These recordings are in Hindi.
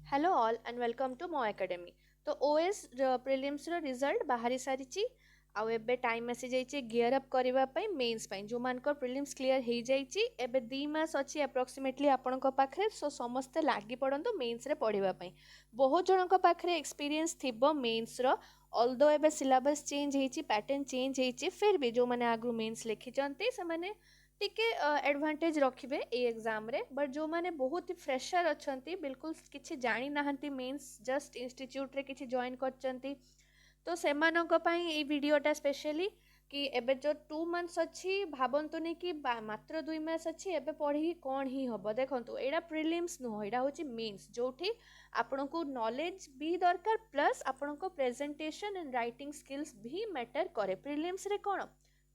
Hello all and welcome to मो एकेडमी। तो ओएस प्रिलिम्स रो रिजल्ट बाहरी सारी आउ एबे टाइम आसी जाइए गियर अप करने मेन्स जो मानकर प्रिलिम्स क्लियर हो जाइए एबे 2 मास अच्छी अप्रोक्सीमेटली आपण पाखे सो समस्ते लगी पड़तु मेन्स रे पढ़ाई। बहुत जन पाखे एक्सपीरियंस थिबो मेन्स रो ऑल्दो एबे सिलेबस चेंज होइछि पैटर्न चेंज होइछि फिर भी जो माने आगु मेन्स लिखिचंती से माने टिके एडवांटेज रखिबे ए एग्जाम रे। बट जो माने बहुत ही फ्रेशर अछंती बिल्कुल किछि जानि नाहंती मेंस जस्ट इंस्टीट्यूट रे किछि जॉइन करचंती तो सेमानक पई ए वीडियोटा स्पेशली कि एबे जो 2 मंथ्स अच्छी भाबंतुनी कि मात्र 2 मास अच्छी एबे पढ़ी कौन ही हबो देखंतु एडा प्रिलिम्स नुह एडा होची मेंस जोठी आपनको नॉलेज भी दरकार प्लस आपनको प्रेजेंटेशन एंड राइटिंग स्किल्स भी मैटर करे। प्रिलिम्स रे कोन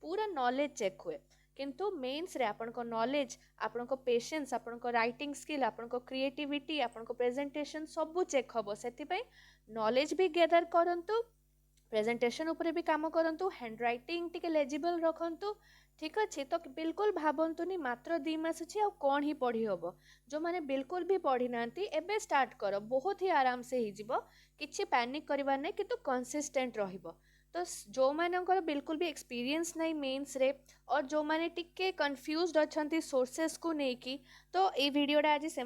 पूरा नॉलेज चेक हुए किंतु मेन्स रे आपनको नॉलेज आपनको पेशेंस आपनको राइटिंग स्किल आपनको क्रिएटिविटी आपनको प्रेजेंटेशन सब चेक हबो सेति पई नॉलेज भी गैदर करंतु प्रेजेंटेशन उपरे भी काम करंतु हैंड राइटिंग टिके लेजिबल रखंतु। ठीक अच्छे तो बिल्कुल भाबंतुनी मात्र 2 मास अच्छी कौन ही पढ़ी हम जो मैंने बिल्कुल भी पढ़ी ना एबे स्टार्ट कर बहुत ही आराम से हो किसी पैनिक करवार नहीं किंतु कंसिस्टेंट रहिबो। तो जो मानकर बिल्कुल भी एक्सपीरियंस नहीं मेंस रे और जो माने टिके कंफ्यूज्ड अछंती सोर्सेस को नेकी तो ये वीडियोटा आज से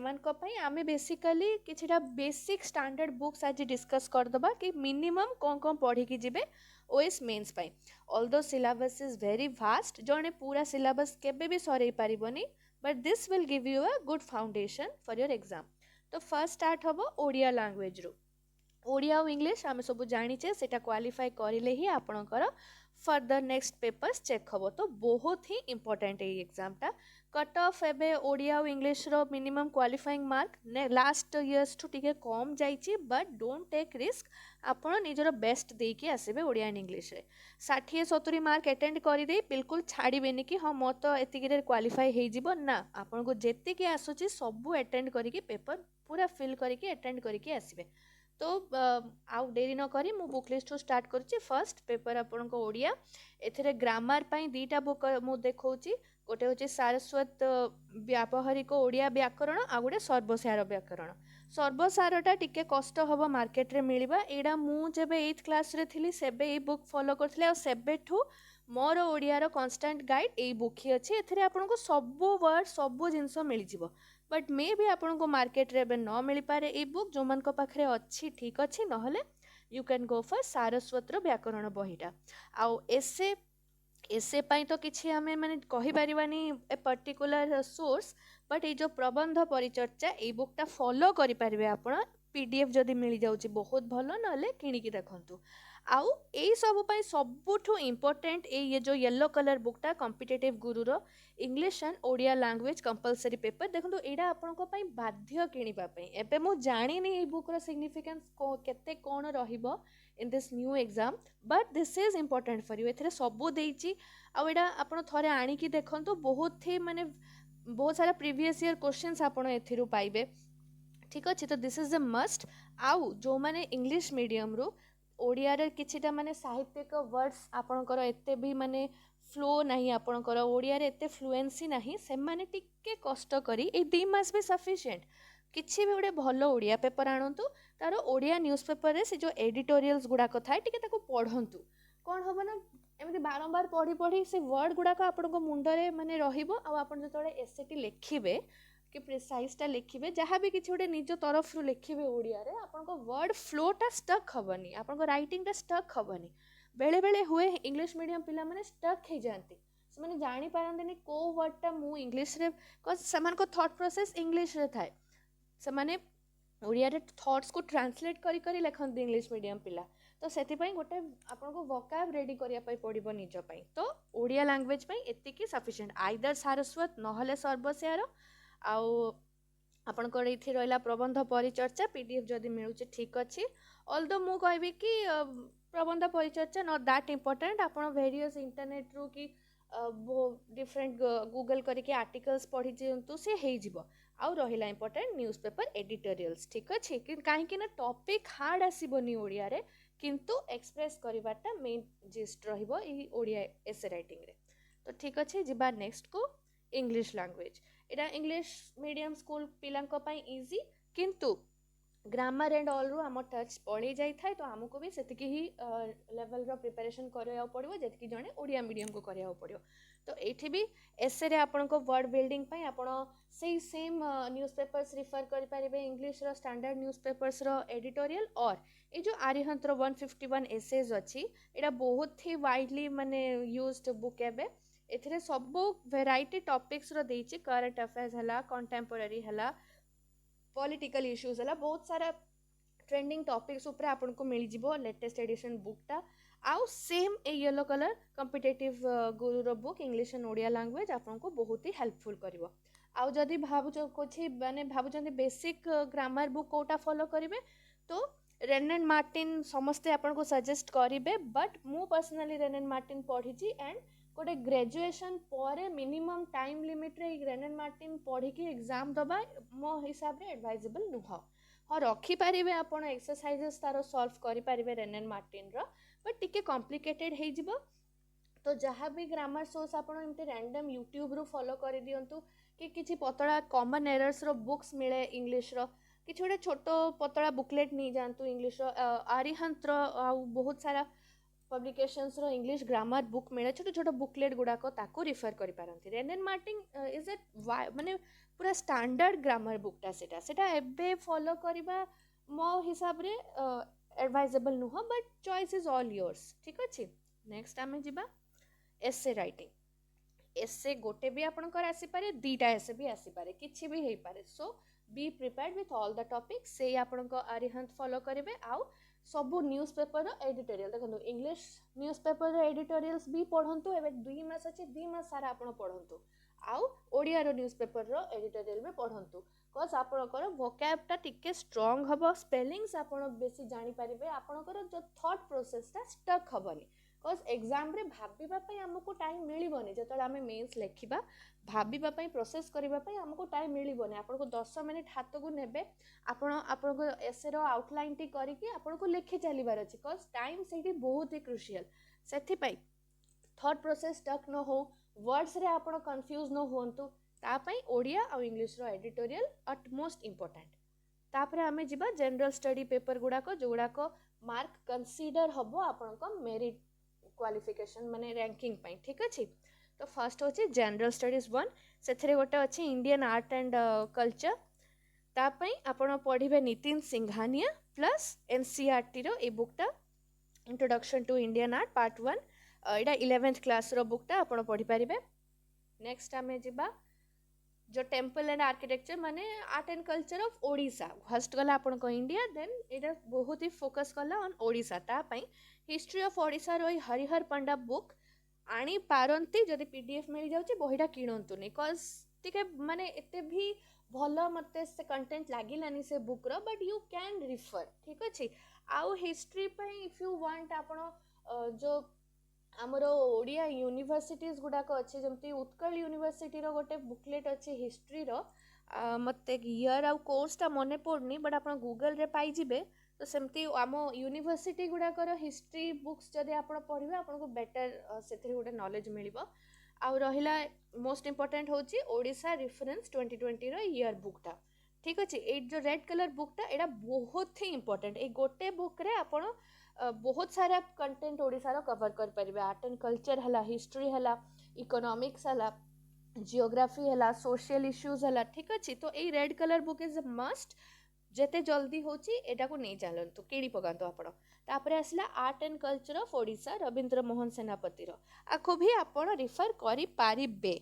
आमे बेसिकली किछिटा बेसिक स्टैंडर्ड बुक्स आज डिस्कस करदबा कि मिनिमम कौन कौन पढ़ी की जिबे ओएस मेंस पाई। Although syllabus is very vast जने पूरा सिलेबस केबे भी सरै पारिबनी but this will give you a good foundation for your exam. तो फर्स्ट स्टार्ट हबो ओडिया लैंग्वेज रू। ओडिया और इंग्लिश आम सब जाचे से क्वालिफाई करें ही आपणकर फर्दर नेक्स्ट पेपर्स चेक हम तो बहुत ही इंपोर्टेंट ये एग्जामटा। कट ऑफ एबे ओडिया और इंग्लिश रो minimum qualifying mark last years ठू टिके कम जाइए बट डोंट टेक रिस्क आपण निजर बेस्ट देके आसबे ओडिया एंड इंग्लिश रे 60-70 मार्क अटेंड करदे बिल्कुल छाड़बेनि कि हाँ मो तो एतिक क्वालिफाई हो ना आपन को जेतिकी आसूची सबू अटेंड करके पेपर पूरा फिल करके अटेंड करके आसबे। तो आउ डेरी न करी मु बुक लिस्ट स्टार्ट करुच्ची। फर्स्ट पेपर आपण को ओडिया एथिरे ग्रामर पाई 2टा बुक मु देखौची गोटे होची सारस्वत व्यावहारिक ओडिया व्याकरण आ गोटे सर्वसार व्याकरण। सर्वसारटा टिके कष्ट हबो मार्केट रे मिलिबा एडा मु जेबे 8th क्लास रे थिली सेबे ए बुक फॉलो करथले आ सेबेठू मोर ओडिया रो कांस्टेंट गाइड ए बुक ही अछि एथिरे आपण को सब वर्ड सब जिंस मिल जिवो बट मे भी आपण को मार्केट रे बे न मिल पारे ए बुक जो मन को पाखरे अच्छी ठीक अच्छी नहले you can go for Saraswat रो व्याकरण बहीटा। आउ एसे एसे पाई तो किछि हमें माने कहि परिबानी ए पर्टिकुलर सोर्स बट ये जो प्रबंध परिचर्चा ए बुकटा फॉलो करि परिबे आपण पीडीएफ जदि मिल जाउची बहुत भलो नले किनिकी देखंतु। आउ ए सब पाई सबुठु इंपोर्टेंट ये जो येलो कलर बुकटा कॉम्पिटिटिव गुरु रो English and Odia language compulsory paper देखंतु एडा आपनको पाई बाध्य किनिबा पाई। एबे मु जानि नि ए बुक रो सिग्निफिकेंस केते कोन रहिबो in this new exam but this is important for you एथरे सबु देइची आउ एडा आपण थरे आनी की देखंतु बहुत ही माने बहुत सारा प्रीवियस ईयर क्वेश्चंस आपण एथिरु पाइबे। ठीक अच्छे तो दिस इज अ मस्ट। आउ जो माने इंग्लिश मीडियम रू ओडिया रे किछिटा माने साहित्यिक वर्ड्स आपणकर एते भी माने फ्लो नहीं आपणकर ओडिया रे एते फ्लुएंसी नहीं से माने टिके कष्ट करी ए 2 मास भी सफिशिएंट किछि भी गोटे भलो ओडिया पेपर आणंतु तार ओडिया न्यूज़पेपर रे से जो एडिटोरियल्स गुडाक थाए टिके ताको पढंतु कौन हम ना एमती बारंबार पढ़ी पढ़ी से वर्ड गुड़ाक आपण मुंडरे माने रहिबो आ आपण जतोळे एसेटी लिखिबे कि प्रिसाइजटा लिखिबे जहाँ भी किसी गोटे निज तरफ रु लिखिबे ओडिया रे आपण वर्ड फ्लोटा स्टक हबनी आपण राइटिंगटा स्टक हबनी। बेले बेले हुए इंग्लिश मीडियम पिला माने स्टक हो जाती से माने जानी पारंतनी को वर्डटा मु इंग्लिश रे समान को थॉट प्रोसेस इंग्लिश रे थाए से माने ओडिया रे थॉट्स को ट्रांसलेट करी करी लिखंती इंग्लिश मीडियम पिला तो से गोटे आपको वोकाब रेडी करने पड़ो निजपाई। तो ओडिया लैंग्वेज एतिकी सफिशिएंट आइदर सारस्वत नहले सर्वसार आउ आपणकर ये रहा प्रबंध परिचर्चा पीडीएफ जदि मिलूँ ठीक अच्छे। ऑल्दो मु कहबी कि प्रबंध परिचर्चा नॉट दैट इम्पोर्टेंट आप वेरियस इंटरनेट रू कि डिफरेंट गूगल करके आर्टिकल्स पढ़ी दिंतु सी हो आउ रहा इंपोर्टेंट न्यूज़ पेपर एडिटोरियल्स ठीक अच्छे कहीं ना टॉपिक हार्ड आसबनी ओडिया रे किंतु एक्सप्रेस करवाटा मेन जिस्ट रहिबो ई ओडिया एसे राइटिंग रे। तो ठीक अच्छे जिबा नेक्स्ट को इंग्लिश लैंग्वेज एटा इंग्लिश मीडियम स्कूल पिलांको पाई इजी किंतु ग्रामर एंड ऑल रू आम टच पड़े जाए तो आमको भी सेतिकी ही लेवल रो प्रिपरेशन करा पड़ो जी जड़े ओडिया मीडियम को करा पड़ो। तो ये भी एसे रे आपण को वर्ड बिल्डिंग आपण से सेम न्यूज़ पेपर्स रिफर करें इंग्लिश रो स्टैंडर्ड न्यूज़ पेपर्स रो एडिटोरियल और ये जो आर्यहंत 151 एसेज अच्छी एटा बहुत ही वाइडली माने यूज्ड बुक एबे एथिरे सब वेराइटी टॉपिक्स रो देछि करंट अफेयर्स हला कंटेम्पोरारी हला पॉलिटिकल इश्यूज है बहुत सारा ट्रेंडिंग टॉपिक्स ऊपर आपन को मिल जिवो लेटेस्ट एडिशन बुकटा आउ same A yellow colour competitive Guru book English and Odia language आपन को बहुत ही हेल्पफुल करिवो। आउ जदि भाबुच कोछि माने भाबुचंदी बेसिक ग्रामर बुक कोटा फॉलो करिवे तो रेन एंड मार्टिन समस्ते आपन को सजेस्ट करिवे बट मु पर्सनली रेन एंड मार्टिन पढ़ी एंड गोटे ग्रेजुएशन पर मिनिमम टाइम लिमिट रे रेन एंड मार्टिन पढ़ी की एग्जाम दबा मो हिसाब रे एडवाइजेबल नुह। हाँ रखिपारे आपड़ एक्सरसाइजेस तार सॉल्व करें रेन एंड मार्टिन बट टिके कॉम्प्लिकेटेड हो जिवो। तो जहाँ भी ग्रामर सोर्स आपड़ एमती रैंडम यूट्यूब रू फॉलो कर दिंतु कि किसी पतला कॉमन एरर्स रो बुक्स मिले इंग्लिश रो किसी गोटे छोट पतला बुकलेट नहीं जातु इंग्लिश रो आर्यहंत बहुत सारा पब्लिकेशंस रो इंग्लिश ग्रामर बुक मिले छोट छोट बुकलेट गुड़ाक ताको रिफर करि पारंती। Wren and Martin is a माने पूरा स्टैंडर्ड ग्रामर बुकटा सेटा एबे फॉलो करिबा मो हिसाब रे एडवाइजेबल नुह but choice is all yours ठीक अछि। नेक्स्ट आमे जिबा एसे राइटिंग एसे गोटे भी आपनकर आसी पारे दीटा एसे भी आसी पारे किछि भी हेई पारे so be prepared with all the topics से आपनकर आर्यहंत फॉलो करिवे आउ सबू न्यूज़ पेपर एडिटोरियल देखो इंग्लिश न्यूज़ पेपर एडिटोरियल्स भी पढ़ंतु एबे 2 मास अछि 2 मास सारा आपण पढ़ंतु आउ ओडिया रो न्यूज़ पेपर रो एडिटोरियल भी पढ़ंतु कज आपणकर वोकैब टा टिके स्ट्रांग हबो स्पेलिंग्स आपण बेसी जानि परिबे आपणकर जो थॉट प्रोसेस टा स्टक हबनी कज एग्जाम रे भाबिबा पई हमको टाइम मिलिबोनी जतले आमे मेंस लेखिबा भाबिबा पई प्रोसेस करिबा पई हमको टाइम मिलिबोनी आपन को 10 मिनिट हाथ को नेबे आपन को एसे रो आउटलाइन टी करिकि आपन को लेखि चलीबार अछि कज टाइम सेठी बहुत ही क्रुशियल सेथि पई थॉट प्रोसेस स्टक न हो वर्ड्स रे आपन कंफ्यूज न होंतु ता पई ओडिया और इंग्लिश रो एडिटोरियल अटमोस्ट इंपोर्टेंट। तापरे आमे जिबा जनरल स्टडी पेपर गुडा को जोड़ा को मार्क कंसीडर हबो आपन को मेरिट क्वालिफिकेशन माने रैंकिंग पई ठीक अछि। तो फर्स्ट होची जनरल स्टडीज 1 सेथरे गोटे अछि इंडियन आर्ट एंड कल्चर ता पई आपण पढ़िबे नितिन सिंघानिया प्लस एनसीईआरटी रो ए बुकटा introduction to Indian art part 1 एटा 11th क्लास रो बुकटा आपण पढ़ि पारिबे। नेक्स्ट आमे जिबा जो टेम्पल एंड आर्किटेक्चर माने art and culture of Odisha first गला आपण को इंडिया देन एटा बहुत ही फोकस कला ऑन ओडिशा ता पई हिस्ट्री ऑफ ओडिशा रो हरिहर पंडा बुक आनी पारंती जदि पीडीएफ मिल जाउची बहिडा किणंतु नै कज टिके माने एते भी भलो मते से कंटेंट लागिलानी से बुक रो बट यू कैन रिफर ठीक अछि। आउ हिस्ट्री पई इफ यू वांट आपण जो आमरो ओडिया यूनिवर्सिटीज गुडाक अच्छे जमती उत्कल यूनिवर्सिटी रो गोटे बुकलेट अच्छे हिस्ट्री रो मते ईयर आउ कोर्सटा मने पड़नी बट आप गूगल रे पाई जिबे तो सेमती आम यूनिवर्सिटी गुडाकर हिस्ट्री बुक्स जदि आप पढ़िबे आपको बेटर सेथि गोटे नॉलेज मिलिबो। आउ रहिला मोस्ट इंपोर्टेंट होची ओडिशा रेफरेंस 2020 रो ईयर बुकटा ठीक अछि। ए जो रेड कलर बुकटा एटा बहुत ही इंपोर्टेंट ए गोटे बुक रे आपण बहुत सारा कंटेंट ओडिशा रो कवर कर परिबे आर्ट एंड कल्चर हला हिस्ट्री हला इकोनॉमिक्स हला जियोग्राफी हला सोशल इश्यूज हला ठीक अछि। तो ए red colour book is a must जेते जल्दी होची एटा को नहीं चलंतु केडी पकांतो आपण तापरे आसला art and culture of Odisha Ravindra Mohan सेनापति रो आखो भी आपण रिफर करि पारिबे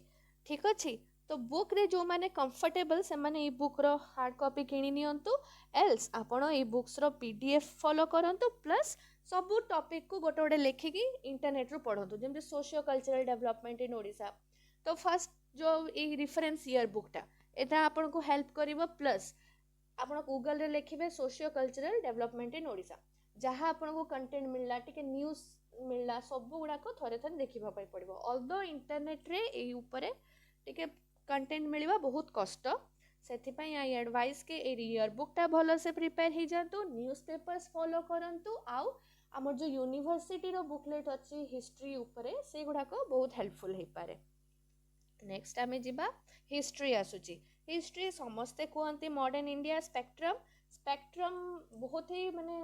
ठीक अछि। तो बुक रे जो माने कंफर्टेबल से माने ई बुक रो हार्ड कॉपी किनी नियंतु एल्स आपण ई बुक्स रो पीडीएफ फॉलो करंतु प्लस सबू टॉपिक को गोटे गोटे लेखिकी इंटरनेट रू पढ़ंतु जेमते socio cultural development in Odisha. तो फर्स्ट जो ई रेफरेंस ईयर बुकटा एटा आपण को हेल्प करिवो प्लस आपण गूगल रे लिखिबे socio cultural development in Odisha जहाँ आपण को कंटेंट मिलला टिके न्यूज़ मिलला सब गुडा को थरे थरे देखिबा पई पड़िबो ऑल्दो इंटरनेट रे ए ऊपर टिके कंटेंट मिलवा बहुत कष्ट सेथि पई आई एडवाइस के ए ईयर बुकटा भलो से प्रिपेयर ही जातु न्यूज़ पेपर्स फॉलो करंतु आउ हमर जो यूनिवर्सिटी रो बुकलेट अछि हिस्ट्री ऊपर से गुडा को बहुत हेल्पफुल हे पारे। नेक्स्ट आमे जिबा हिस्ट्री आसुची हिस्ट्री समस्ते कहते मॉडर्न इंडिया स्पेक्ट्रम स्पेक्ट्रम बहुत ही माने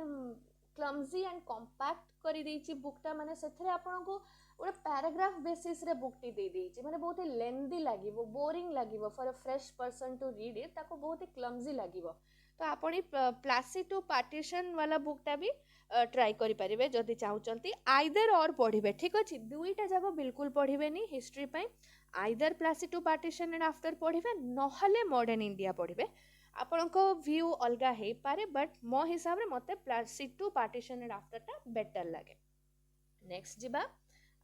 क्लमजी एंड कॉम्पैक्ट करी देछि बुकटा माने सेथरे आपनको गोटे पैराग्राफ बेसिस रे बुकटी दे देछि माने बहुत ही लेंदी लागिवो बोरिंग लागिवो for a fresh person to read it ताको बहुत ही क्लमजी लागिवो तो आपण प्लासी टू पार्टीशन वाला बुकटा भी ट्राई करि परिबे जदि चाहुचंती आइदर और पढ़िबे ठीक अछि दुईटा जाको बिल्कुल पढ़िबेनी हिस्ट्री पई either Plassey to partition and after पढ़िबे नहले मॉडर्न इंडिया पढ़िबे आपनको व्यू अलगा हे पारे बट मो हिसाब रे मते Plassey to partition and after टा बेटर लागे नेक्स्ट जिबा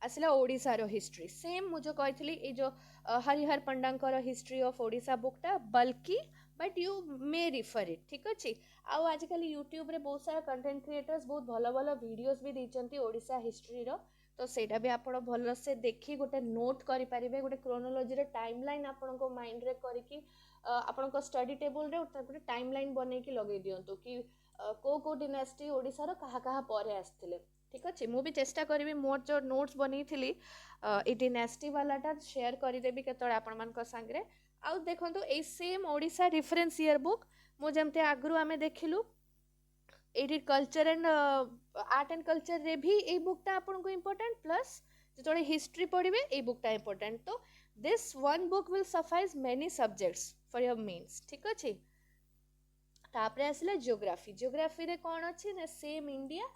आसला ओडिसा रो हिस्ट्री सेम मु जो कहितली ए जो हरिहर पंडांकर हिस्ट्री ऑफ ओडिसा बुकटा बल्कि but you may refer it ठीक अछि आउ आजकल यूट्यूब रे बहुत सारा कंटेंट क्रिएटर्स बहुत भलो भलो वीडियोस भी दैचंती ओडिसा हिस्ट्री रो तो सेटा भी आपण भलो से देखि गोटे नोट करि परिबे गोटे क्रोनोलॉजी रे टाइमलाइन आपण को माइंड रे करिकि आपण को स्टडी टेबल रे गोटे टाइमलाइन बनै कि लगे दियंतु कि को डिनास्टी ओडिसा रो कहा कहा परे आस्थिले ठीक अच्छे मुझे चेष्टा करी मोर जो नोट्स बनी थी डिनास्टी वालाटा शेयर करदेवी केतले आपण मान सांगे आउ देखो ये same Odisha reference year book मुझे आगु आम देखिलु ये culture and art and culture रे भी ये बुकटा आपन को इम्पोर्टेंट प्लस जो हिस्ट्री पढ़े ये बुकटा इम्पोर्टेंट तो this one book will suffice many subjects for your means ठीक अच्छे तापर आसला जियोग्राफी रे कौन अच्छी ना सेम इंडिया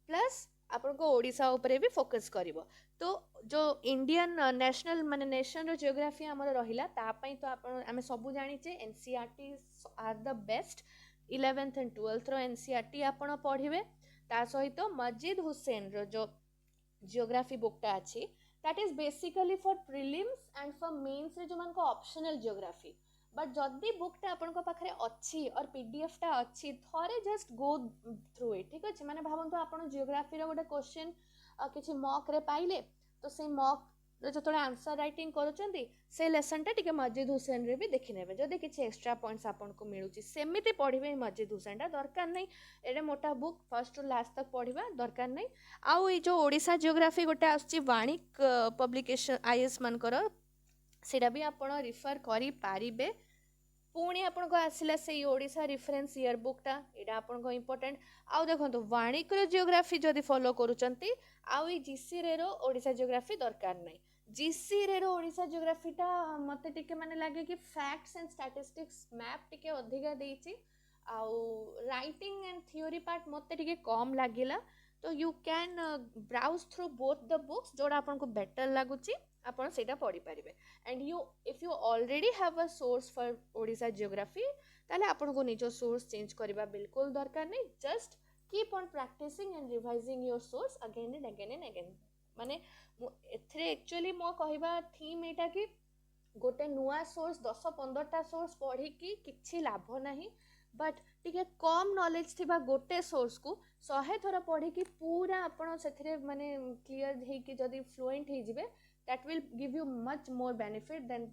प्लस आपन को ओडिशा उपरे भी फोकस करिवो तो जो इंडियन नेशनल माने नेशन रो जियोग्राफी हमर रहिला ता पई तो आपन हमें सब जानि छे NCERT are the best 11th and 12th रो एनसीईआरटी आपन पढिबे ता सहित मजिद हुसैन रो जो जियोग्राफी बुकटा अछि that is basically for prelims and for mains रे जो मन को ऑप्शनल जियोग्राफी बट जदि बुकटा आपण को पाखरे अच्छी और पीडीएफ टा अच्छी थरे जस्ट गो थ्रू इट ठीक अछि माने भाबंतु आपण जियोग्राफी रो गोटे क्वेश्चन किछि मॉक रे पाइले तो से मॉक रे जतले आंसर राइटिंग करूचंती से लेसन टा टिके मजिद हुसैन रे भी देखि नेबे जदि किछि एक्स्ट्रा पॉइंट्स आपण को मिलुची सेमिति पढिबे मजिद हुसैन टा दरकार नै एडे मोटा बुक फर्स्ट टू लास्ट तक पढिबा दरकार नै आउ ए जो ओडिसा जियोग्राफी गोटे आछि वाणिक पब्लिकेशन आईएस मानकर सेटा भी आपण रिफर करि पारिबे पुणी आपन को आसिला से ओडिशा रिफरेन्स ईयर बुकटा एटा आपन को इम्पोर्टेंट आउ देखो वाणिक जियोग्राफी जदि फॉलो करूचंती आउ ई जीसी रे रो ओडिशा जियोग्राफी दरकार नै जीसी रे रो ओडिशा जियोग्राफीटा मते टिके माने लागे कि फैक्ट्स एंड स्टैटिस्टिक्स मैप टिके अधिका देइची आउ राइटिंग एंड थ्योरी पार्ट मते टिके कम लागिला तो you can browse through both the books जोड़ा आपन को बेटर लागुची आपण सेटा पढ़ी पारिबे and you if you already have a source for Odisha geography ताले आपण को निजो सोर्स चेंज करबा बिल्कुल दरकार नै just keep on practising and revising your source again and again and again माने एथरे एक्चुअली मो कहबा थीम एटा कि गोटे नुआ सोर्स 10-15टा सोर्स पढ़ी कि किछि लाभ नाही बट टिके कम नॉलेज थिबा गोटे सोर्स को 100 थर पढ़ी कि पूरा आपण सेथरे माने क्लियर हे कि जदी फ्लुएंट हे जिवे that will give you much more benefit than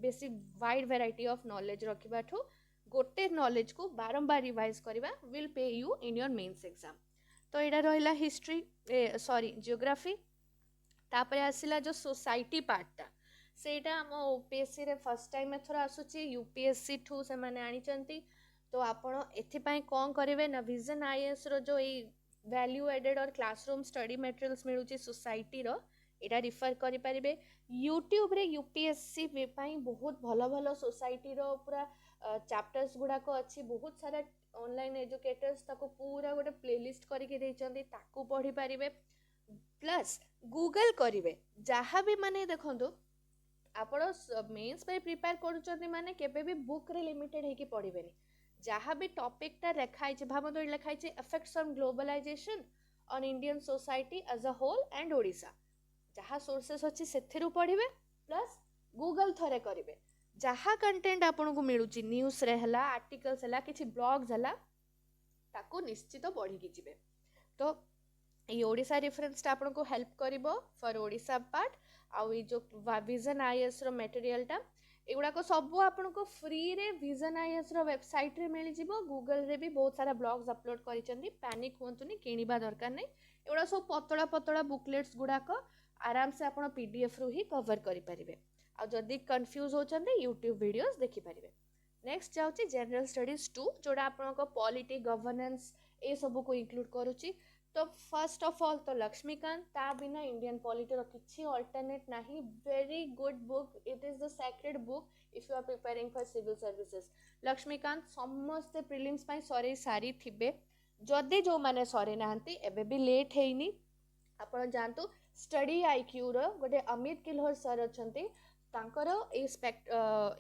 basic wide variety of knowledge रखिबा ठो गोटे नॉलेज को बारंबार रिवाइज करबा will pay you in your mains exam तो एडा रहिला हिस्ट्री सॉरी जियोग्राफी तापर आसिला जो सोसाइटी पार्टटा सेटा हम ओपीएससी रे फर्स्ट टाइम एथरा आसुची यूपीएससी ठू से माने आनी चंती तो आपण एथि पई कोन करिवे ना विजन आईएएस रो जो ए वैल्यू एडेड और क्लासरूम स्टडी मटेरियल्स मिलुची सोसाइटी रो एटा रिफर करि परिबे यूट्यूब रे यूपीएससी पई बहुत भलो भलो सोसाइटी रो पूरा चैप्टर्स गुडा को अच्छी बहुत सारा ऑनलाइन एजुकेटर्स ताको पूरा गोटे प्लेलिस्ट करके देइचंदी ताको पढ़ी परिबे प्लस गूगल करिवे जहा भी माने देखंतु आपण मेंस पे प्रिपेयर करूचंदी माने केबे भी बुक रे लिमिटेड हे कि पढ़िबेनी जहा भी टॉपिक टा रेखाइ छै भाबंतु लिखाइ छै effects on globalisation on Indian society as a whole and Odisha जहाँ सोर्सेस अच्छी से पढ़े प्लस गूगल थरे करेंगे जहाँ कंटेंट आपन को मिलूची न्यूज रे हला आर्टिकल्स हला किछि ब्लॉग्स हला ताको निश्चित पढ़ी की जिवे तो ये ओडिशा रेफरेंस आपन को हेल्प करिवो फॉर ओडिशा पार्ट आउ ये जो विजन आईएएस रो मटेरियल टा एगुड़ा को सब आपन को फ्री रे विजन आईएएस रो वेबसाइट रे मिल जिवो गूगल रे भी बहुत सारा ब्लॉग्स अपलोड करिसेंती पैनिक होंतुनी किनिबा दरकार नै एगुड़ा सब पतला पतला बुकलेट्स गुडा को आराम से आपण पीडीएफ रु ही कवर करि परिबे आ जदी कंफ्यूज होचंदे यूट्यूब वीडियोस देखि परिबे नेक्स्ट जाऊँगी जनरल स्टडीज 2 जोड़ा आपको पॉलिटी गवर्नेंस ये सब को इंक्लूड करुच्ची। तो फर्स्ट ऑफ ऑल तो लक्ष्मीकांत ता बिना इंडियन पॉलिटी रो किछि अल्टरनेट नाही। Very good book, it is the sacred book if you are preparing for civil services. Laxmikanth समस्ते प्रिलिम्स पाई सरे सारी थिबे, जदि जो माने सरे नाहंती एबे भी लेट हेइनी आपण जानतु। स्टडी आईक्यू रो गोटे अमित किल्हर सर अछंती, तांकर ए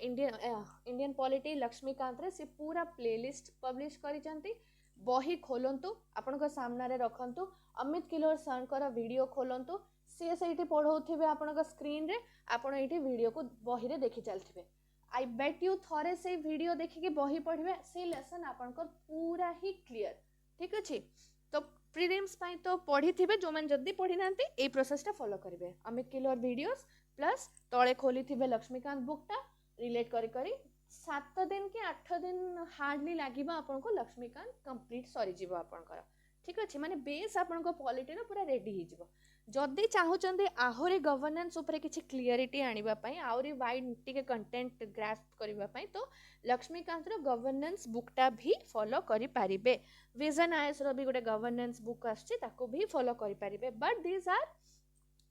इंडियन पॉलिटी लक्ष्मीकांत रे से पूरा प्लेलिस्ट पब्लिश करिसंती। बही खोलंतु आपनका सामना रे रखंतु, अमित किल्हर सरकर वीडियो खोलंतु, से सेठी पढौथिबे आपनका स्क्रीन रे, आपण एठी वीडियो को बही रे देखि चलथिबे। आई बेट यू थरे से वीडियो देखिके बही पढ़िबे, से लेसन आपनकर पूरा ही क्लियर। ठीक अछि, तो प्रीलिम्स पाई तो पढ़ी थिबे, जो मन जल्दी पढ़ी नांती ए प्रोसेस टा फॉलो करिवे। अमित किल्हर वीडियोस प्लस तळे खोली थिबे लक्ष्मीकांत बुक टा रिलेट करी करी 7 दिन कि 8 दिन हार्डली लागिबा आपनको लक्ष्मीकांत कंप्लीट सरी जीवो आपनकर। ठीक अछि, माने बेस आपनको पॉलिटी रो पूरा रेडी ही जीवो। जदि चाहूचंदी आहुरी गवर्नेंस ऊपर किछि क्लियरिटी आनिबा पई, आहुरी वाइड टिके कंटेंट ग्रास्प करिबा पई, तो लक्ष्मीकांत रो गवर्नेंस बुकटा भी फॉलो करि पारिबे। विजन आईएएस रो भी गोटे गवर्नेंस बुक आछि, ताको भी फॉलो करि पारिबे। But these are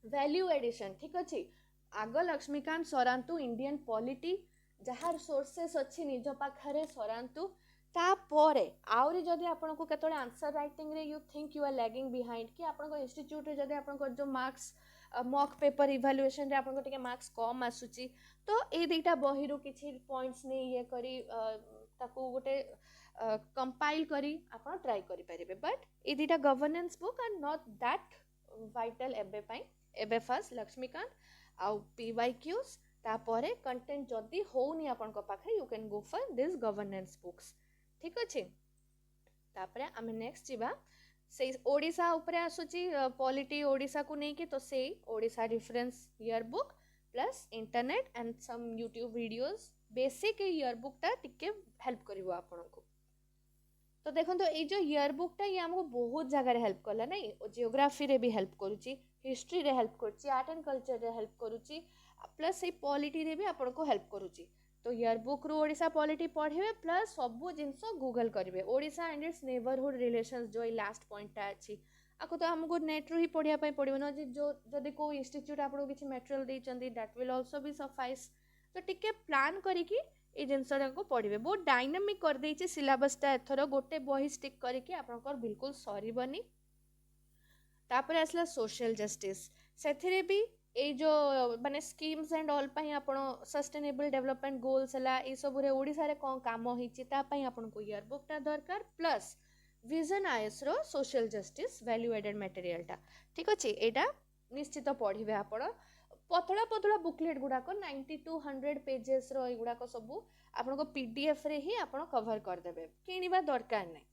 value addition. ठीक अछि, आग लक्ष्मीकांत सरांतु इंडियन पॉलिटी जहार सोर्सेस अच्छी निज पाखरे सरांतु, तापरे आउरी जदि आपनको केतोले आंसर राइटिंग रे you think you are lagging behind, कि आपनको इंस्टीट्यूट रे जदि आपनको जो मार्क्स मॉक पेपर इवैल्यूएशन रे आपनको टिके मार्क्स कम आसुची, तो ए दुईटा बही रो किछि पॉइंट्स ने ये करी ताको गोटे कंपाइल करी आपण ट्राई करि परिबे। बट ए दुईटा governance book are not that vital एबे पई। एबे फर्स्ट लक्ष्मीकांत आउ पीवाईक्यूज, तापरे कंटेंट जदि होउनी आपनको पाखरे, you can go for this governance books. ठीक अछि, तापरे आमे नेक्स्ट जिबा से ओडिसा ऊपर आसुची पॉलिटी ओडिसा को नहीं कि, तो से Odisha reference year book plus internet and some YouTube videos basic year book टा टिके हेल्प करिवो आपनको। तो देखो तो ये जो ईयर बुक टा ये हमको बहुत जगह हेल्प कला नहीं, जियोग्राफी रे भी हेल्प करुची, हिस्ट्री रे हेल्प करुची, आर्ट एंड कल्चर रे हेल्प करुची, प्लस ये पॉलिटी रे भी आपनको हेल्प करुची। तो ईयर बुक रू ओडिशा पॉलिटी पढ़े प्लस सबू जिनस गूगल करेंगे। Odisha and it's neighbourhood relations जो लास्ट पॉइंटा अच्छी आपको तो हमको नेट रू ही पढ़िया पड़ो ना, जो जदि को इंस्टीट्यूट आपको किसी मटेरियल देइचंदी that will also be sufficient. तो टिके प्लान करिकी ये जिनसा को पढ़े। बहुत डायनामिक कर देइछि सिलेबसटा एथर, गोटे बही स्टिक करके आपनकर बिल्कुल सरीबनी। तापर आसला सोशल जस्टिस, सेथिरे भी ए जो माने स्कीम्स एंड ऑल पई आपण सस्टेनेबल डेवलपमेंट गोल्स हला ए सब रे ओडिसा रे कोन काम होइछि ता पई आपनको ईयर बुक टा दरकार, प्लस विजन आईएएस रो social justice value added material टा। ठीक अछि, एटा निश्चित पढ़िबे आपण। पतला पतला बुकलेट गुडाक 90 to 100 पेजेस रो ए गुडाक सब आपनको पीडीएफ रे ही आपण कवर कर देबे, किनिबा दरकार नै।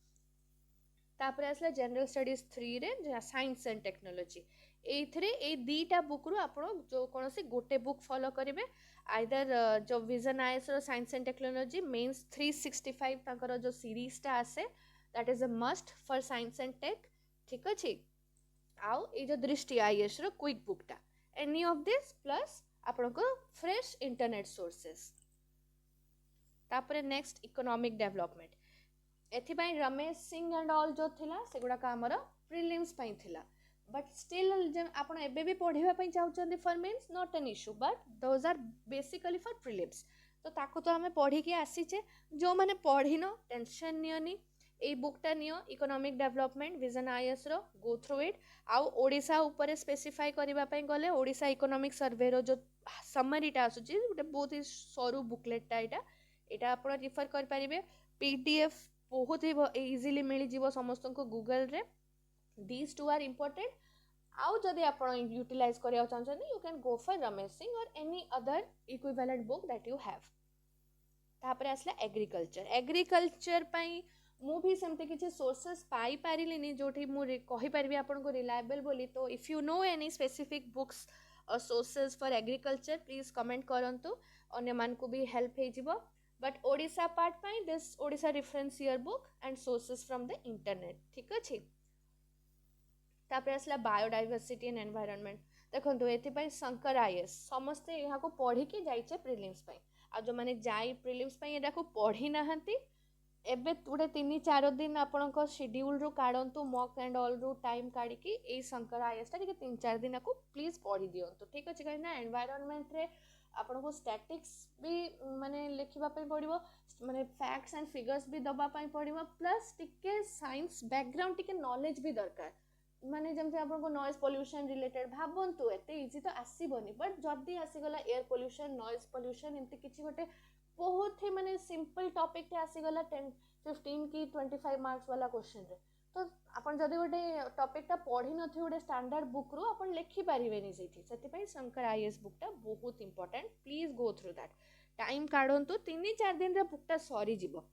तापर आसला जनरल स्टडीज 3 रे साइंस एंड टेक्नोलॉजी, एथरे ए दीटा बुक रू आपण जो कोनोसी गोटे बुक फॉलो करिवे। आइदर जो विजन आईएएस रो साइंस एंड टेक्नोलॉजी मेंस 365 ताकर जो सीरीज टा आसे that is a must for science and tech. ठीक अछि, आउ ए जो दृष्टि आईएएस रो क्विक बुक टा, एनी ऑफ दिस प्लस आपण को फ्रेश इंटरनेट सोर्सेस। तापर नेक्स्ट इकोनॉमिक डेवलपमेंट, एथिपाई रमेश सिंह एंड ऑल जो थिला सेगुडा का हमर प्रीलिम्स पई थिला। बट स्टिल जे आपण एबे भी पढ़िबा पई चाहउचंदी for mains not an issue, but those are basically for prelims. तो ताको तो हमें पढ़ी के आसीचे, जो माने पढ़िनो टेंशन नियोनी, ए बुकटा नियो इकोनॉमिक डेवलपमेंट विजन आईएएस रो, गो थ्रू इट। आउ ओडिसा ऊपर स्पेसिफाई करबा पई गले ओडिसा इकोनॉमिक सर्वे रो जो समरीटा आसुची गोटे बहुत ही सरू बुकलेटटा, एटा आपण रिफर कर परिबे। पीडीएफ बहुत ही इजिली मिल जीवो समस्त को गूगल रे। These two are important. आउ जदि आपण यूटिलाइज करिया चाहछन, you can go for Ramesh Singh or any other equivalent book that you have. तापर आसला एग्रीकल्चर, एग्रीकल्चर पई मु भी सेमते किछि सोर्सेस पाई पारिलिनी जोठी मु कहि परबी आपण को रिलायबल बोली। तो if you know any specific books or sources for agriculture please comment करंतु, अन्य मान को भी हेल्प हे जिवो। बट ओडिशा पार्ट पाई this Odisha reference year book and sources from the internet. ठीक अछि, तापर आसला बायोडाइवर्सिटी एंड एनवायरनमेंट। देखंतु एथि पई शंकर आईएएस समस्ते यहाँ को पढ़ी के जाइछे प्रीलिम्स पई। आ जो माने जाई प्रिलिम्स पई एटा को पढ़ी नाहंती एबे गोटे 3-4 दिन आपणको शेड्यूल रू काढंतु मॉक एंड ऑल रू टाइम काढिकी ए शंकर आईएएस टा 3-4 दिन को प्लीज पढ़ी दियंतु ठीक अछि कहीं ना एनवायरनमेंट रे आपणको स्टैटिक्स भी माने लिखिबा पई पड़िबो माने फैक्ट्स एंड फिगर्स भी दबा पई पड़िबो प्लस टिके साइंस बैकग्राउंड टिके नॉलेज भी दरकार माने जमते आपनको नॉइज पोल्यूशन रिलेटेड भाबंतु एते इजी तो आसीबनी बट जदी आसीगला एयर पोल्यूशन नॉइज पोल्यूशन एमती किछि गोटे बहुत ही माने सिंपल टॉपिक टे आसीगला 10-15 की 25 मार्क्स वाला क्वेश्चन रे तो आपण जदी गोटे टॉपिक टा पढ़ी नथि गोटे स्टैंडर्ड बुक रो आपण लिखि पारिबेनी सेठी सेति पई शंकर आईएएस बुक टा बहुत important please go through that time काढंतु 3-4 दिन रे बुक टा सरी जिवो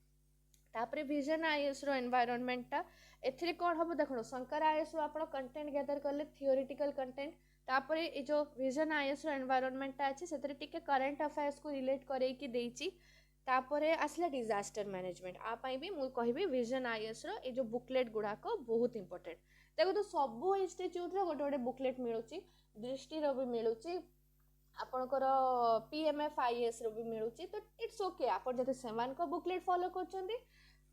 तापरे विजन आईएएस रो एनवायरनमेंट टा एथिरे कोन हबो देखो शंकर आईएएस रो आपण कंटेंट गैदर करले थियोरेटिकल कंटेंट तापरे ए जो विजन आईएएस रो एनवायरनमेंट टा अछि सेतरे टिके करंट अफेयर्स को रिलेट करै कि देइची तापरे आसला डिजास्टर मैनेजमेंट आ पाई भी मु कहबी विजन आईएएस रो ए जो बुकलेट गुडा को बहुत इंपोर्टेंट देखो तो सब इंस्टीट्यूट रो गोटे गोटे बुकलेट मिलुची दृष्टि रो भी मिलुची आपणकर पीएमएफ आईएएस रो भी मिलुची तो इट्स ओके आपण जते सेमान को बुकलेट फॉलो करचंदी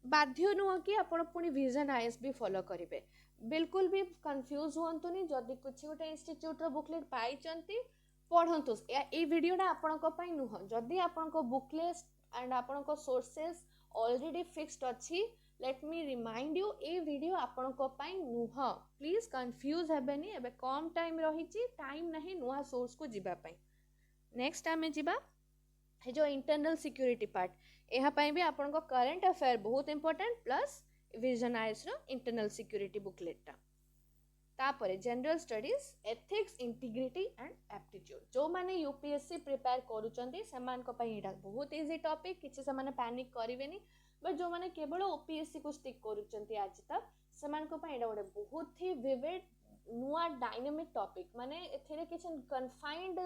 बाध्य नुह कि आपण पुणी विजन आईएएस भी फॉलो करिवे बिल्कुल भी कंफ्यूज होंतुनी जदि कुछ गोटे इंस्टीट्यूट रो बुकलेट पाइचंती पढ़ंतु ए वीडियोटा आपणको पई नुह जदि आपणको बुकलेट एंड आपणको सोर्सेस ऑलरेडी फिक्स्ड अछि let me remind you a video आपणको पई नुह प्लीज कंफ्यूज हेबेनी एबे कम टाइम रहिची टाइम नहीं नुआ सोर्स को जिबा पई नेक्स्ट आमे जिबा हे जो इंटरनल सिक्योरिटी पार्ट यहाँ पाई भी आपनको करंट अफेयर बहुत इंपोर्टेंट प्लस विजन आईएएस रो इंटरनल सिक्योरिटी बुकलेट टा तापरे general studies ethics integrity and aptitude जो माने यूपीएससी प्रिपेयर करूचंती समान को पई एटा बहुत इजी टॉपिक किछि से माने पैनिक करिवेनी बट जो माने केवल ओपीएससी को स्टिक करूचंती आज तक समान को पई एटा गोटे बहुत ही विविड नुआ डायनामिक टॉपिक माने एथिरे किछि कन्फाइंड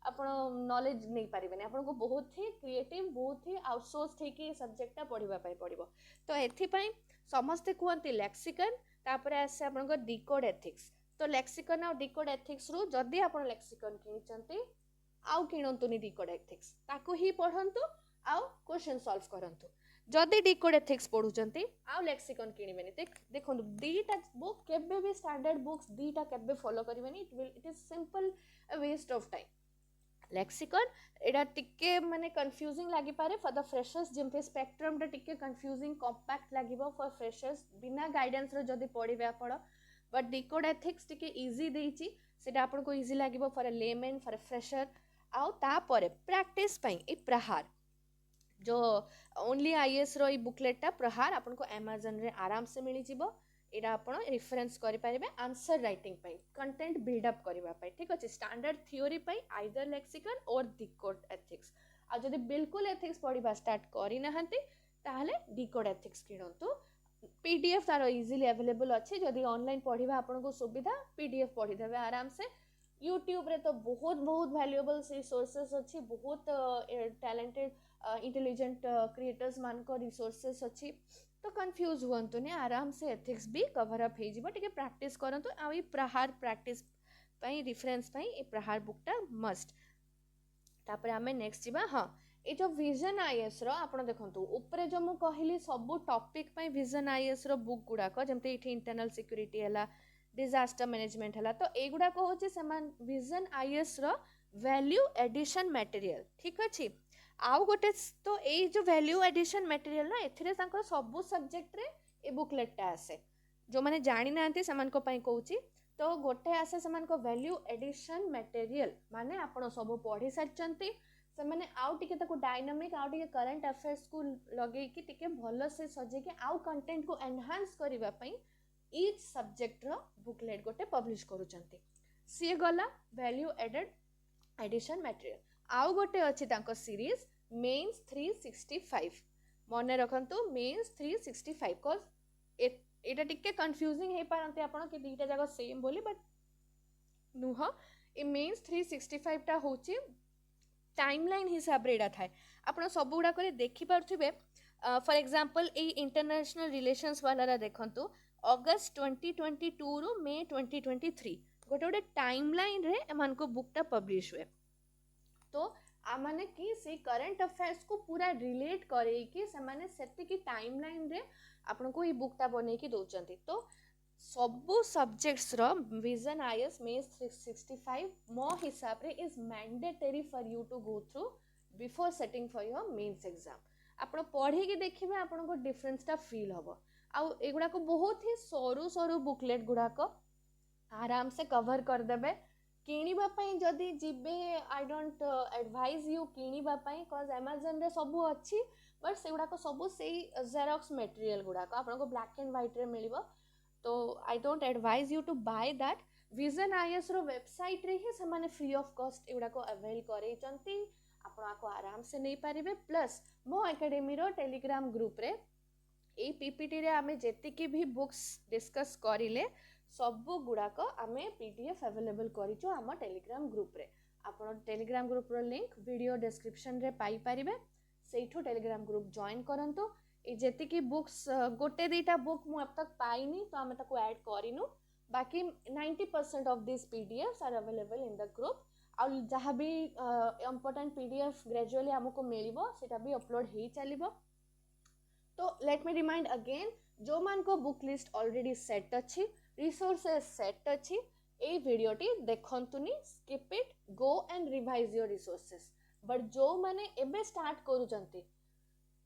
आपण नॉलेज नहीं पारिबेनी आपण को बहुत ही क्रिएटिव बहुत ही आउटसोर्स थे कि सब्जेक्ट पढ़िबा पई पड़िबो तो एथि पई समस्त कहंती लेक्सिकन तापरे आसे आपण को डिकोड एथिक्स तो लेक्सिकन आ डिकोड एथिक्स रु जदी आपण लेक्सिकन किनिचंती आउ किनंतुनी डिकोड एथिक्स ताको ही पढ़ंतु आउ क्वेश्चन सॉल्व करंतु जदी डिकोड एथिक्स पढुचंती आउ लेक्सिकन किनिबेनी देखंतु दीटा बुक केबे भी स्टैंडर्ड बुक्स दीटा केबे फॉलो करिबेनी it is simple a waste of time lexicon एटा टिके माने कंफ्यूजिंग लागि पारे फॉर द फ्रेशर्स जेमते स्पेक्ट्रम टा टिके कंफ्यूजिंग कॉम्पैक्ट लागिबो फॉर फ्रेशर्स बिना गाइडेंस रो जदी पढिबे आपण बट डिकोड एथिक्स टिके इजी देइची सेटा आपण को इजी लागिबो for a layman for a fresher आउ तापरे प्रैक्टिस पई ए प्रहार जो ओनली आईएएस रो ई बुकलेट टा प्रहार आपण को Amazon रे आराम से मिली जिवो एटा आपण रेफरेंस करि पारिबे आंसर राइटिंग पई कंटेंट बिल्ड अप करबा पई ठीक अछि स्टैंडर्ड थ्योरी पई आइदर लेक्सिकन और डिकोड एथिक्स आ जदी बिल्कुल एथिक्स पढिबा स्टार्ट करि नहंती ताहले डिकोड एथिक्स किनंतु पीडीएफ तारो इजीली अवेलेबल अछि जदी ऑनलाइन पढिबा आपण को सुविधा पीडीएफ पढि देबे आराम से यूट्यूब रे तो बहुत बहुत वैल्यूएबल रिसोर्सेस अछि बहुत टैलेंटेड इंटेलिजेंट क्रिएटर्स मान को रिसोर्सेस अछि तो कंफ्यूज हुअंतु ने आराम से एथिक्स भी कवर अप हे जिवो टिके प्रैक्टिस करंतु आ ई प्रहार प्रैक्टिस पई रेफरेंस पई ए प्रहार बुकटा मस्ट तापर हमें नेक्स्ट जिबा हां ए जो विजन आईएएस रो आपण देखंतु ऊपर जो मु कहिली सब टॉपिक पई विजन आईएएस रो बुक गुडा को जेमते इठी इंटरनल सिक्योरिटी हला डिजास्टर मैनेजमेंट हला तो ए गुडा को होचे समान विजन आईएएस रो वैल्यू एडिशन मटेरियल ठीक अछि आउ गोटे तो ए जो वैल्यू एडिशन मटेरियल ना एथिरे तांको सब सब्जेक्ट रे ए बुकलेट टा आसे जो माने जानि नांती समान को पई कहूची तो गोटे आसे समान को वैल्यू एडिशन मटेरियल माने आपण सब पढ़ी सारचंती से माने आउ टिके ताको डायनामिक आउ टिके करंट अफेयर्स को लगे कि टिके भलो से सजे के आउ कंटेंट को एनहांस करबा पई ईच सब्जेक्ट रो बुकलेट गोटे पब्लिश करूचंती सी गला वैल्यू एडेड एडिशन मटेरियल आउ गोटे अछि तांको सीरीज मेंस 365 मने रखंतु मेंस 365 कोज एटा टिके कंफ्यूजिंग हे पारंते आपण कि दीटा जगह सेम बोली बट नुह ए मेंस 365 टा होची टाइमलाइन हिसाब रे एटा थाए आपण सब गुडा करे देखि पारथिबे फॉर एग्जांपल ए इंटरनेशनल रिलेशंस वाला रा देखंतु अगस्त 2022 रु मई 2023 गोटे गोटे टाइमलाइन रे एमान को बुकटा पब्लिश हुए तो माने कि से करंट अफेयर्स को पूरा रिलेट करे कि से माने सेतिकी टाइमलाइन रे आपन को ई बुकटा बनै कि दउचंती। तो सबु सब्जेक्ट्स रो विजन आईएएस मेंस 365 मो हिसाब रे is mandatory for you to go through before setting for your mains exam. आपण पढ़ी कि देखिबे आपण को डिफरेंस टा फील हबो। आ एगुडा को बहुत ही सरू सरू बुकलेट गुडा को आराम से कवर कर देबे। किनिबा पई जदी जिबे आई डोंट एडवाइज यू किनिबा पई कॉज अमेज़न रे सबु अछि, बट सेगुडा को सबु सेई जेरॉक्स मटेरियल गुडा को आपन को ब्लैक एंड व्हाइट रे मिलिबो। तो I don't advise you to buy that. Vision IAS रो वेबसाइट रे ही से माने फ्री ऑफ कॉस्ट एगुडा को अवेल करे चंती। आपण आको आराम से नहीं पारिबे। प्लस मो एकेडमी रो टेलीग्राम ग्रुप रे ए पीपीटी रे आमे जेतिकी भी बुक्स डिस्कस करिले सबु गुड़ाक आमे पीडीएफ अवेलेबल करिचो आम टेलीग्राम ग्रुप रे। आपण टेलीग्राम ग्रुप रो लिंक वीडियो डिस्क्रिप्शन रे पाई परिबे। सेठू टेलीग्राम ग्रुप जॉइन करंतु। ए जेतिकी बुक्स गोटे दीटा बुक मु अब तक पाइनी तो आमे ताको ऐड करिनु। बाकी 90% of this PDFs are available in the group. आ जहाँ भी इंपोर्टेंट पीडीएफ ग्रेजुअली हमको मिलिबो सेटा भी अपलोड ही चलिबो। तो लेट मी रिमाइंड अगेन, जो मान को बुक लिस्ट ऑलरेडी सेट अच्छी, रिसोर्सेस सेट अच्छी, ए वीडियोटी देखंतुनी, skip it, go and revise your resources. But जो माने एबे स्टार्ट करूचंती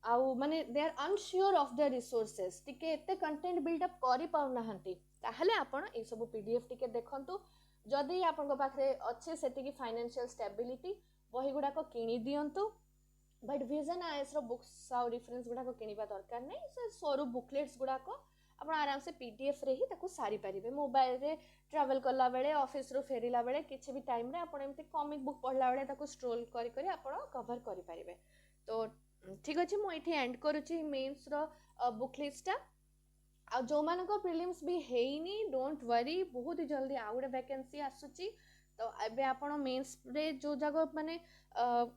आउ माने they are unsure of the resources, टिके एते कंटेंट बिल्ड अप करि पाउ नाहंती, ताहले आपण ए सब पीडीएफ टिके देखंतु। जदि आपण को पाखरे अच्छे सेति की फाइनेंशियल स्टेबिलिटी बही गुडा को किनी दियंतु। बट विजन आईएएस रो बुक्स आ रेफरेंस गुडा को किनिबा दरकार नै। से सरू बुकलेट्स गुडा को आपण आराम से पीडीएफ रे ही ताको सारी परिबे। मोबाइल रे ट्रैवल करला बेले, ऑफिस रो फेरिला बेले, किछि भी टाइम रे आपण एमती कॉमिक बुक पढला बेले ताको स्क्रॉल करि करि आपण कवर करि परिबे। तो ठीक अछि, मु एठी एंड करूची मेंस रो बुक लिस्टटा। आ जो मान को प्रीलिम्स भी हेइनी, डोंट वरी, बहुत ही जल्दी आ गुडे वैकेंसी आसुची। तो एबे आपण मेंस रे जो जगह माने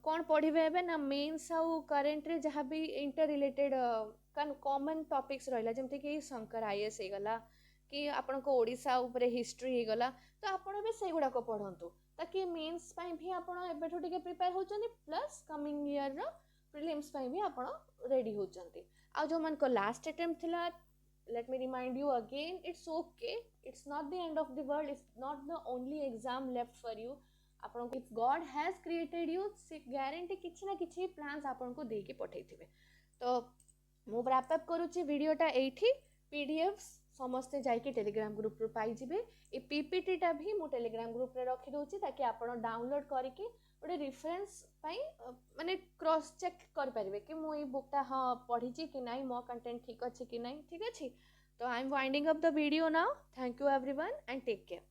कौन पढ़िबे एबे ना, मेंस आउ करेंट रे जहाँ भी इंटर रिलेटेड कॉमन टॉपिक्स रहिला, जेमते कि शंकर आईएएस हे गला कि आपण को ओडिसा ऊपर हिस्ट्री हे गला, तो आपण बे से गुडा को पढंतु ताकि मेंस पई भी आपण एबेठो टिके प्रिपेयर होचनी। प्लस कमिंग ईयर रो प्रीलिम्स पई भी आपण रेडी होचंती। आ जो मन को लास्ट अटेम्प्ट थिला, let me remind you again, it's okay, it's not the end of the world, it's not the only exam left for you। आपन को if God has created you, से guarantee किछि ना किछि प्लान्स आपन को देके पठैथिबे। तो मु रैप अप करूची वीडियोटा एठी। पीडीएफ्स समस्ते जाइके टेलीग्राम ग्रुप रो पाई जिबे। ए पीपीटी टा भी मु टेलीग्राम ग्रुप रे रखि दोची ताकि आपन डाउनलोड करके गोटे रिफरेंस पाई माने क्रॉस चेक कर परिबे कि मु ई बुकटा हां पढिची कि नाही, मो कंटेंट ठीक अछि कि नाही। ठीक अछि, तो I am winding up the video now. Thank you everyone and take care.